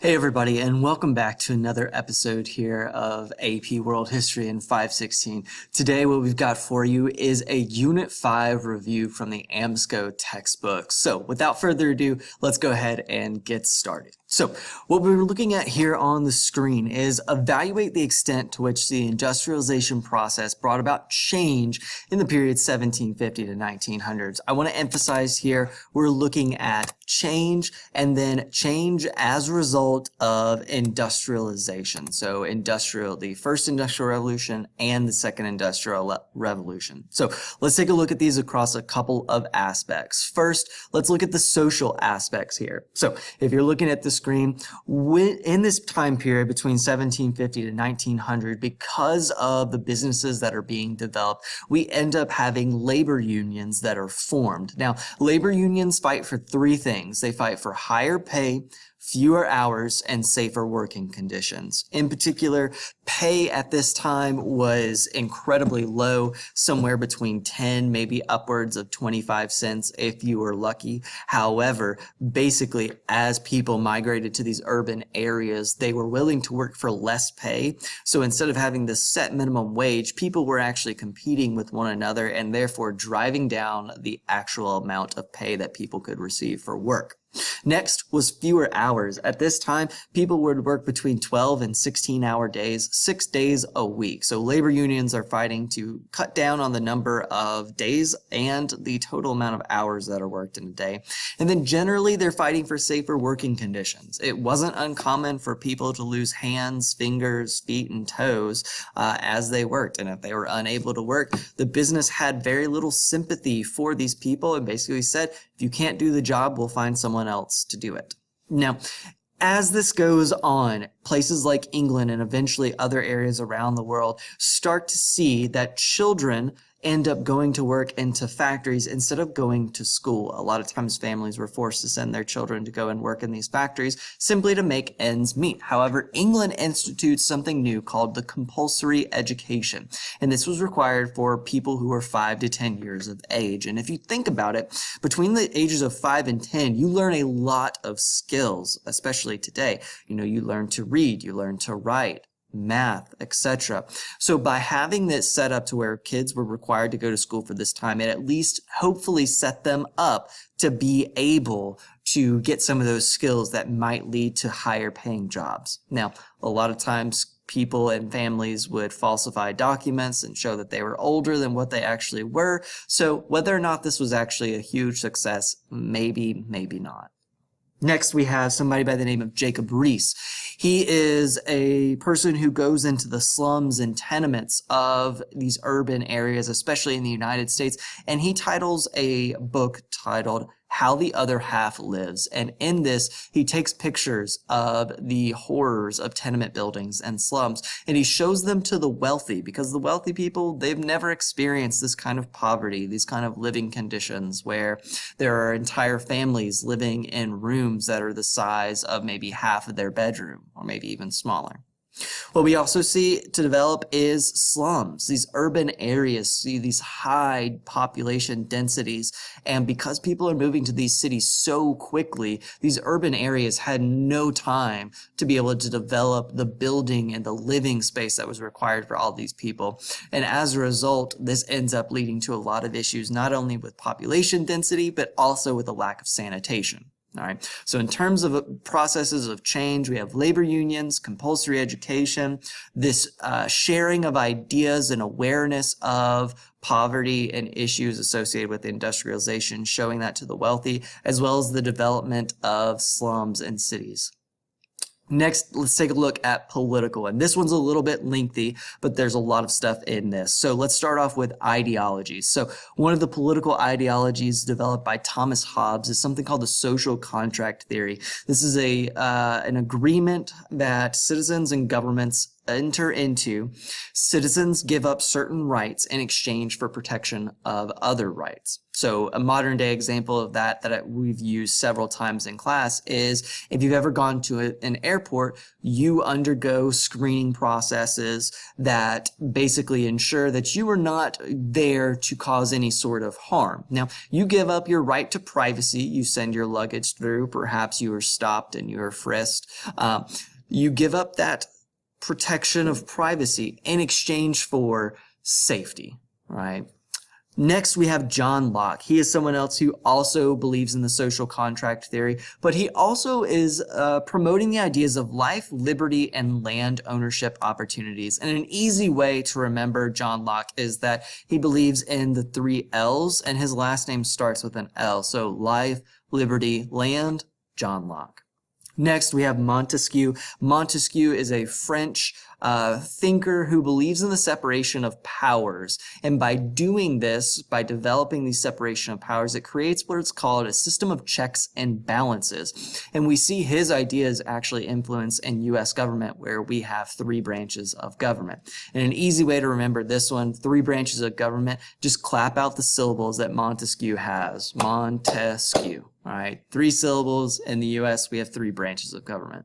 Hey everybody, and welcome back to another episode here of AP World History in 516. Today what we've got for you is a Unit 5 review from the AMSCO textbook. So without further ado, let's go ahead and get started. So what we're looking at here on the screen is evaluate the extent to which the industrialization process brought about change in the period 1750 to 1900s. I want to emphasize here we're looking at change and then change as a result of industrialization. So the first industrial revolution and the second industrial revolution. So let's take a look at these across a couple of aspects. First, let's look at the social aspects here. So if you're looking at the screen, in this time period between 1750 to 1900, because of the businesses that are being developed, we end up having labor unions that are formed. Now, labor unions fight for three things. They fight for higher pay, fewer hours, and safer working conditions. In particular, pay at this time was incredibly low, somewhere between 10, maybe upwards of 25 cents if you were lucky. However, basically, as people migrated to these urban areas, they were willing to work for less pay. So instead of having this set minimum wage, people were actually competing with one another and therefore driving down the actual amount of pay that people could receive for work. Next was fewer hours. At this time, people would work between 12 and 16-hour days, 6 days a week. So labor unions are fighting to cut down on the number of days and the total amount of hours that are worked in a day. And then generally, they're fighting for safer working conditions. It wasn't uncommon for people to lose hands, fingers, feet, and toes as they worked. And if they were unable to work, the business had very little sympathy for these people and basically said, if you can't do the job, we'll find someone else to do it. Now, as this goes on, places like England and eventually other areas around the world start to see that children end up going to work into factories instead of going to school. A lot of times families were forced to send their children to go and work in these factories simply to make ends meet. However, England institutes something new called the compulsory education. And this was required for people who were 5 to 10 years of age. And if you think about it, between the ages of 5 and 10, you learn a lot of skills, especially today. You learn to read, you learn to write, math, etc. So by having this set up to where kids were required to go to school for this time, it at least hopefully set them up to be able to get some of those skills that might lead to higher paying jobs. Now, a lot of times people and families would falsify documents and show that they were older than what they actually were. So whether or not this was actually a huge success, maybe, maybe not. Next, we have somebody by the name of Jacob Riis. He is a person who goes into the slums and tenements of these urban areas, especially in the United States, and he titles a book titled How the Other Half Lives. And in this, he takes pictures of the horrors of tenement buildings and slums, and he shows them to the wealthy, because the wealthy people, they've never experienced this kind of poverty, these kind of living conditions where there are entire families living in rooms that are the size of maybe half of their bedroom, or maybe even smaller. What we also see to develop is slums. These urban areas see these high population densities, and because people are moving to these cities so quickly, these urban areas had no time to be able to develop the building and the living space that was required for all these people. And as a result, this ends up leading to a lot of issues, not only with population density, but also with a lack of sanitation. All right. So in terms of processes of change, we have labor unions, compulsory education, this sharing of ideas and awareness of poverty and issues associated with industrialization, showing that to the wealthy, as well as the development of slums and cities. Next, let's take a look at political, and this one's a little bit lengthy, but there's a lot of stuff in this. So let's start off with ideologies. So one of the political ideologies developed by Thomas Hobbes is something called the social contract theory. This is an agreement that citizens and governments enter into, citizens give up certain rights in exchange for protection of other rights. So a modern day example of that we've used several times in class is if you've ever gone to an airport, you undergo screening processes that basically ensure that you are not there to cause any sort of harm. Now, you give up your right to privacy. You send your luggage through. Perhaps you were stopped and you were frisked. You give up that protection of privacy in exchange for safety, right? Next, we have John Locke. He is someone else who also believes in the social contract theory, but he also is promoting the ideas of life, liberty, and land ownership opportunities. And an easy way to remember John Locke is that he believes in the 3 L's, and his last name starts with an L. So life, liberty, land, John Locke. Next, we have Montesquieu. Montesquieu is a French thinker who believes in the separation of powers. And by doing this, by developing the separation of powers, it creates what is called a system of checks and balances. And we see his ideas actually influence in U.S. government, where we have 3 branches of government. And an easy way to remember this one, 3 branches of government, just clap out the syllables that Montesquieu has. Montesquieu. All right, 3 syllables. In the U.S., we have 3 branches of government.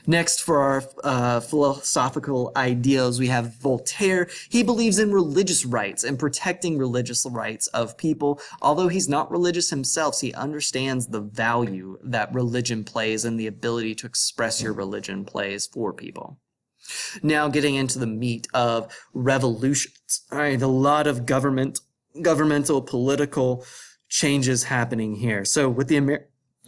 Next, for our philosophical ideals, we have Voltaire. He believes in religious rights and protecting religious rights of people. Although he's not religious himself, he understands the value that religion plays and the ability to express your religion plays for people. Now, getting into the meat of revolutions. All right, a lot of governmental, political changes happening here. So with the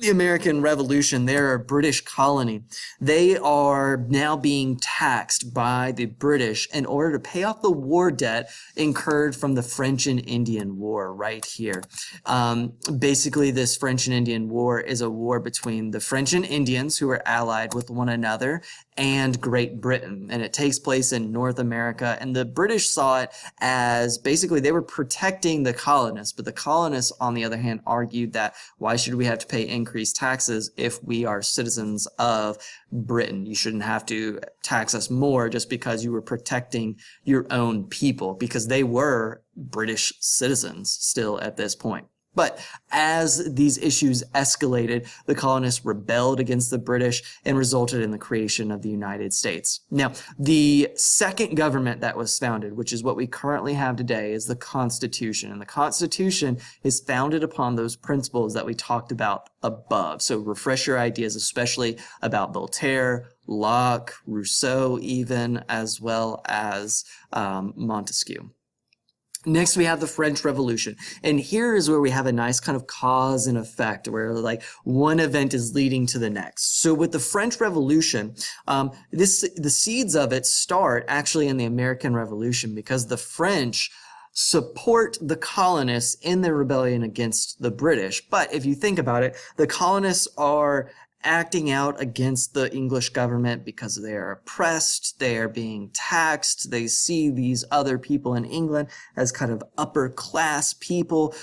American Revolution, they're a British colony. They are now being taxed by the British in order to pay off the war debt incurred from the French and Indian War right here. Basically, this French and Indian War is a war between the French and Indians, who are allied with one another, and Great Britain. And it takes place in North America. And the British saw it as basically they were protecting the colonists. But the colonists, on the other hand, argued that why should we have to pay increased taxes if we are citizens of Britain? You shouldn't have to tax us more just because you were protecting your own people, because they were British citizens still at this point. But as these issues escalated, the colonists rebelled against the British and resulted in the creation of the United States. Now, the second government that was founded, which is what we currently have today, is the Constitution. And the Constitution is founded upon those principles that we talked about above. So refresh your ideas, especially about Voltaire, Locke, Rousseau even, as well as Montesquieu. Next, we have the French Revolution. And here is where we have a nice kind of cause and effect, where like one event is leading to the next. So with the French Revolution, the seeds of it start actually in the American Revolution, because the French support the colonists in their rebellion against the British. But if you think about it, the colonists are acting out against the English government because they are oppressed, they are being taxed, they see these other people in England as kind of upper class people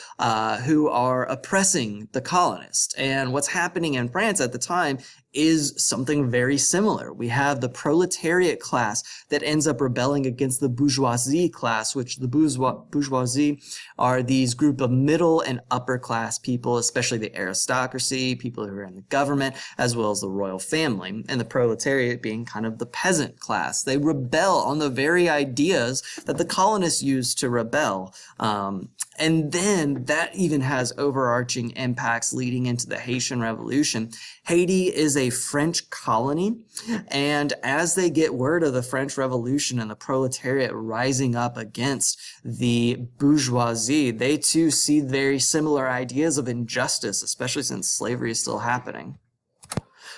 who are oppressing the colonists. And what's happening in France at the time is something very similar. We have the proletariat class that ends up rebelling against the bourgeoisie class, which the bourgeoisie are these group of middle and upper class people, especially the aristocracy, people who are in the government, as well as the royal family, and the proletariat being kind of the peasant class. They rebel on the very ideas that the colonists used to rebel. And then that even has overarching impacts leading into the Haitian Revolution. Haiti is a French colony, and as they get word of the French Revolution and the proletariat rising up against the bourgeoisie, they too see very similar ideas of injustice, especially since slavery is still happening.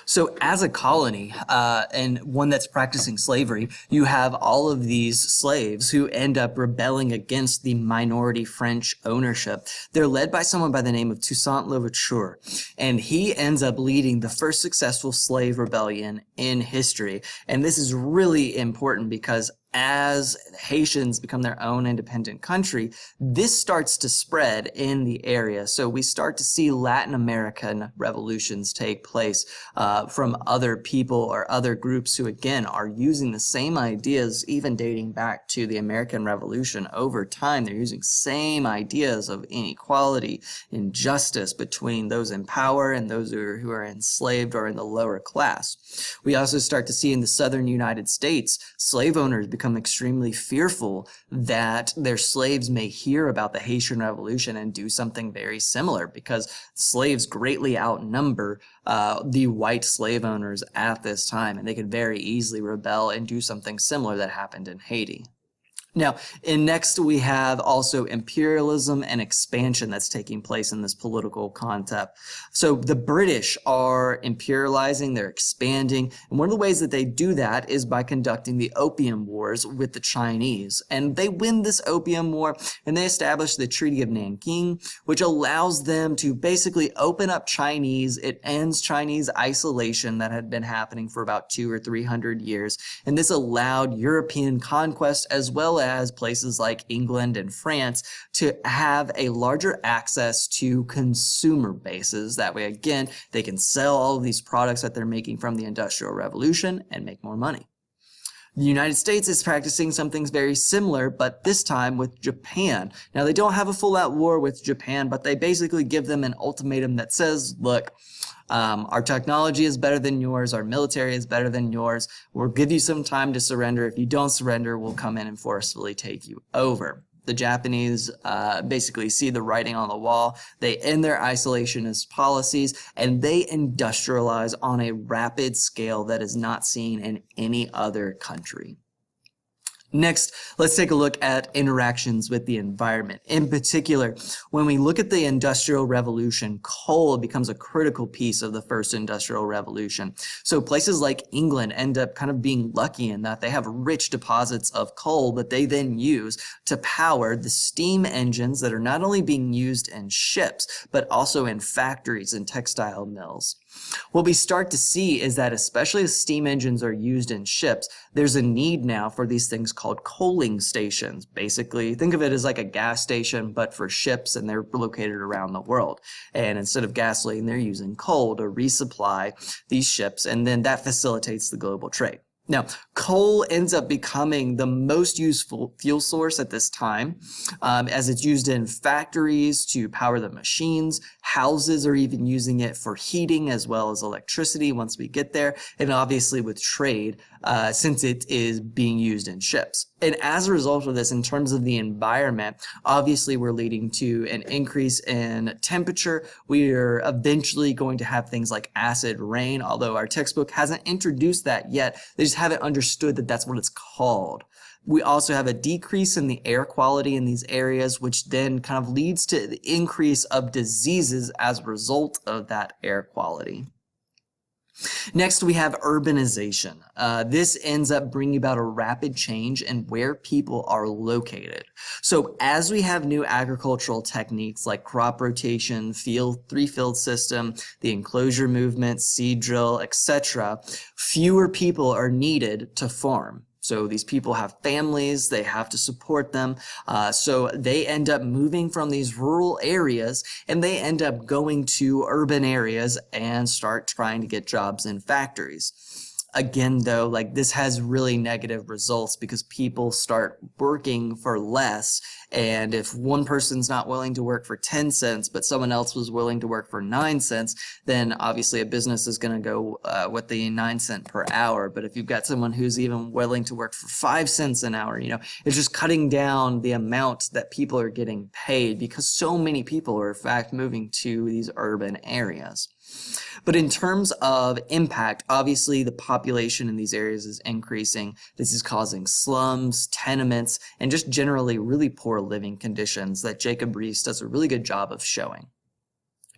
So as a colony, and one that's practicing slavery, you have all of these slaves who end up rebelling against the minority French ownership. They're led by someone by the name of Toussaint Louverture, and he ends up leading the first successful slave rebellion in history. And this is really important because as Haitians become their own independent country, this starts to spread in the area. So we start to see Latin American revolutions take place from other people or other groups who, again, are using the same ideas, even dating back to the American Revolution. Over time, they're using same ideas of inequality, injustice between those in power and those who are enslaved or in the lower class. We also start to see in the southern United States, slave owners become extremely fearful that their slaves may hear about the Haitian Revolution and do something very similar, because slaves greatly outnumber the white slave owners at this time, and they could very easily rebel and do something similar that happened in Haiti. Now, next we have also imperialism and expansion that's taking place in this political concept. So the British are imperializing, they're expanding, and one of the ways that they do that is by conducting the Opium Wars with the Chinese. And they win this Opium War, and they establish the Treaty of Nanking, which allows them to basically open up Chinese. It ends Chinese isolation that had been happening for about 200 or 300 years, and this allowed European conquest as well as places like England and France to have a larger access to consumer bases. That way, again, they can sell all of these products that they're making from the Industrial Revolution and make more money. The United States is practicing something very similar, but this time with Japan. Now, they don't have a full-out war with Japan, but they basically give them an ultimatum that says, look, our technology is better than yours. Our military is better than yours. We'll give you some time to surrender. If you don't surrender, we'll come in and forcefully take you over. The Japanese basically see the writing on the wall. They end their isolationist policies, and they industrialize on a rapid scale that is not seen in any other country. Next, let's take a look at interactions with the environment. In particular, when we look at the Industrial Revolution, coal becomes a critical piece of the first Industrial Revolution. So places like England end up kind of being lucky in that they have rich deposits of coal that they then use to power the steam engines that are not only being used in ships, but also in factories and textile mills. What we start to see is that especially as steam engines are used in ships, there's a need now for these things called coaling stations. Basically, think of it as like a gas station, but for ships, and they're located around the world. And instead of gasoline, they're using coal to resupply these ships, and then that facilitates the global trade. Now, coal ends up becoming the most useful fuel source at this time, as it's used in factories to power the machines. Houses are even using it for heating as well as electricity once we get there, and obviously with trade, since it is being used in ships. And as a result of this, in terms of the environment, obviously we're leading to an increase in temperature. We are eventually going to have things like acid rain, although our textbook hasn't introduced that yet. They just haven't understood that that's what it's called. We also have a decrease in the air quality in these areas, which then kind of leads to the increase of diseases as a result of that air quality. Next, we have urbanization. This ends up bringing about a rapid change in where people are located. So as we have new agricultural techniques like crop rotation, three-field system, the enclosure movement, seed drill, etc., fewer people are needed to farm. So these people have families, they have to support them, so they end up moving from these rural areas and they end up going to urban areas and start trying to get jobs in factories. Again, though, like this has really negative results because people start working for less, and if one person's not willing to work for 10 cents, but someone else was willing to work for 9 cents, then obviously a business is going to go with the 9 cent per hour. But if you've got someone who's even willing to work for 5 cents an hour, it's just cutting down the amount that people are getting paid because so many people are in fact moving to these urban areas. But in terms of impact, obviously the population in these areas is increasing. This is causing slums, tenements, and just generally really poor living conditions that Jacob Riis does a really good job of showing.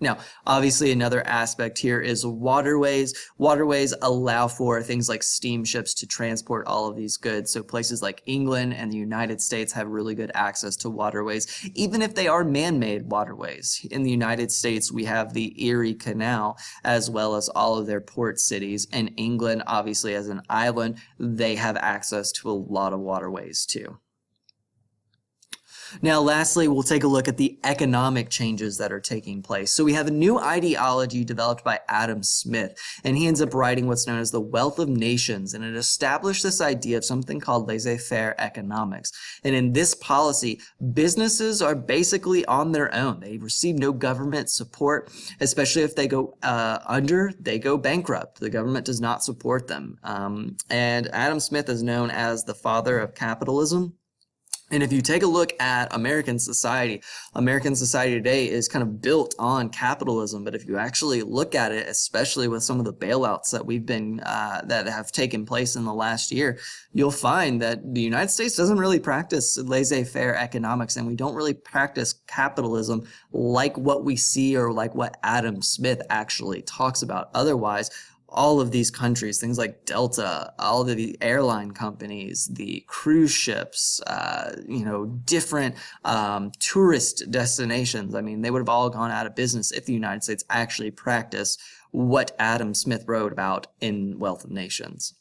Now, obviously, another aspect here is waterways. Waterways allow for things like steamships to transport all of these goods. So places like England and the United States have really good access to waterways, even if they are man-made waterways. In the United States, we have the Erie Canal, as well as all of their port cities. In England, obviously, as an island, they have access to a lot of waterways too. Now, lastly, we'll take a look at the economic changes that are taking place. So we have a new ideology developed by Adam Smith, and he ends up writing what's known as the Wealth of Nations, and it established this idea of something called laissez-faire economics. And in this policy, businesses are basically on their own. They receive no government support, especially if they go under, they go bankrupt. The government does not support them. And Adam Smith is known as the father of capitalism. And if you take a look at American society today is kind of built on capitalism. But if you actually look at it, especially with some of the bailouts that that have taken place in the last year, you'll find that the United States doesn't really practice laissez-faire economics, and we don't really practice capitalism like what we see or like what Adam Smith actually talks about. Otherwise, all of these countries, things like Delta, all of the airline companies, the cruise ships, different tourist destinations. I mean, they would have all gone out of business if the United States actually practiced what Adam Smith wrote about in Wealth of Nations.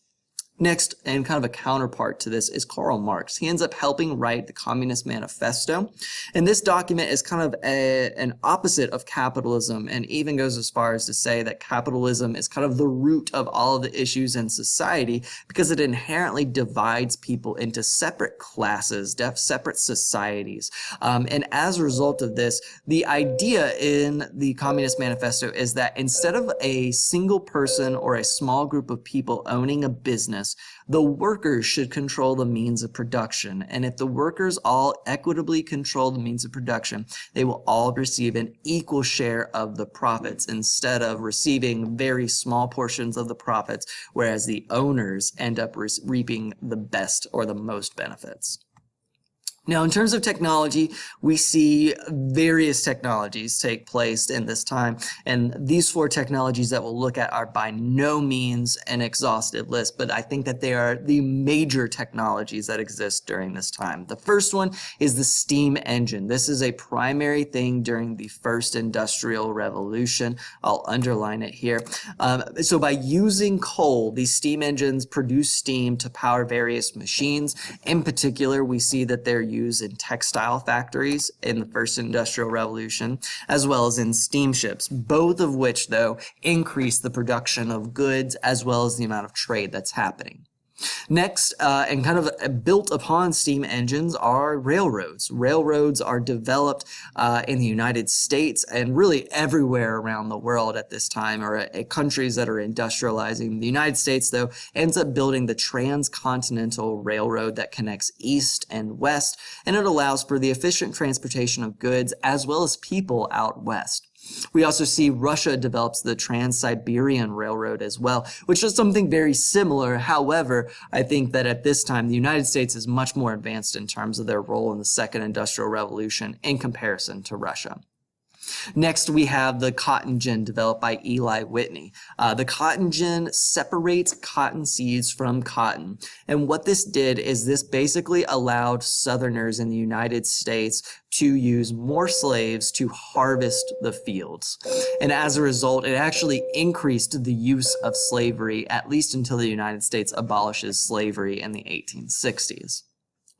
Next, and kind of a counterpart to this, is Karl Marx. He ends up helping write the Communist Manifesto, and this document is kind of an opposite of capitalism, and even goes as far as to say that capitalism is kind of the root of all of the issues in society because it inherently divides people into separate classes, separate societies. And as a result of this, the idea in the Communist Manifesto is that instead of a single person or a small group of people owning a business, the workers should control the means of production. And if the workers all equitably control the means of production, they will all receive an equal share of the profits instead of receiving very small portions of the profits, whereas the owners end up reaping the best or the most benefits. Now, in terms of technology, we see various technologies take place in this time, and these 4 technologies that we'll look at are by no means an exhaustive list, but I think that they are the major technologies that exist during this time. The first one is the steam engine. This is a primary thing during the first industrial revolution. I'll underline it here. So by using coal, these steam engines produce steam to power various machines. In particular, we see that they're used in textile factories in the first industrial revolution, as well as in steamships, both of which, though, increase the production of goods as well as the amount of trade that's happening. Next, and kind of built upon steam engines, are railroads. Railroads are developed in the United States and really everywhere around the world at this time, or countries that are industrializing. The United States, though, ends up building the transcontinental railroad that connects east and west, and it allows for the efficient transportation of goods as well as people out west. We also see Russia develops the Trans-Siberian Railroad as well, which is something very similar. However, I think that at this time, the United States is much more advanced in terms of their role in the Second Industrial Revolution in comparison to Russia. Next, we have the cotton gin developed by Eli Whitney. The cotton gin separates cotton seeds from cotton. And what this did is this basically allowed Southerners in the United States to use more slaves to harvest the fields. And as a result, it actually increased the use of slavery, at least until the United States abolishes slavery in the 1860s.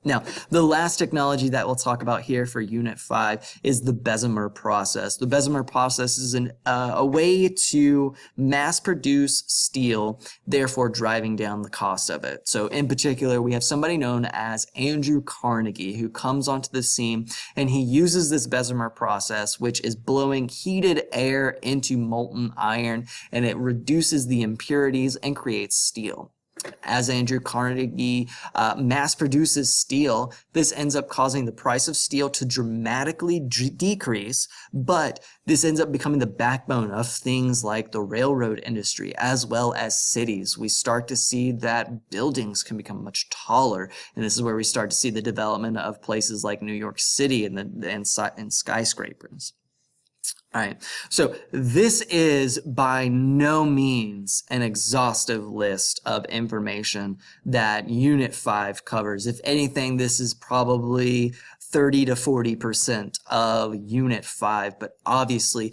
Now, the last technology that we'll talk about here for Unit 5 is the Bessemer process. The Bessemer process is a way to mass produce steel, therefore driving down the cost of it. So in particular, we have somebody known as Andrew Carnegie who comes onto the scene, and he uses this Bessemer process, which is blowing heated air into molten iron, and it reduces the impurities and creates steel. As Andrew Carnegie mass produces steel, this ends up causing the price of steel to dramatically decrease, but this ends up becoming the backbone of things like the railroad industry as well as cities. We start to see that buildings can become much taller, and this is where we start to see the development of places like New York City and skyscrapers. All right, so this is by no means an exhaustive list of information that Unit 5 covers. If anything, this is probably 30 to 40% of Unit 5, but obviously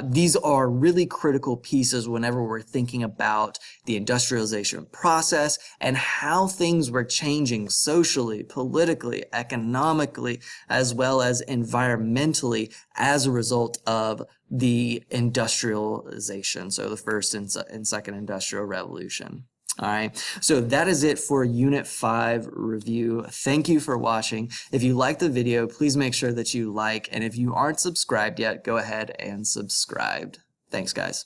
these are really critical pieces whenever we're thinking about the industrialization process and how things were changing socially, politically, economically, as well as environmentally as a result of the industrialization, so the first and second industrial revolution. All right, so that is it for Unit 5 review. Thank you for watching. If you liked the video, please make sure that you like, and if you aren't subscribed yet, go ahead and subscribe. Thanks, guys.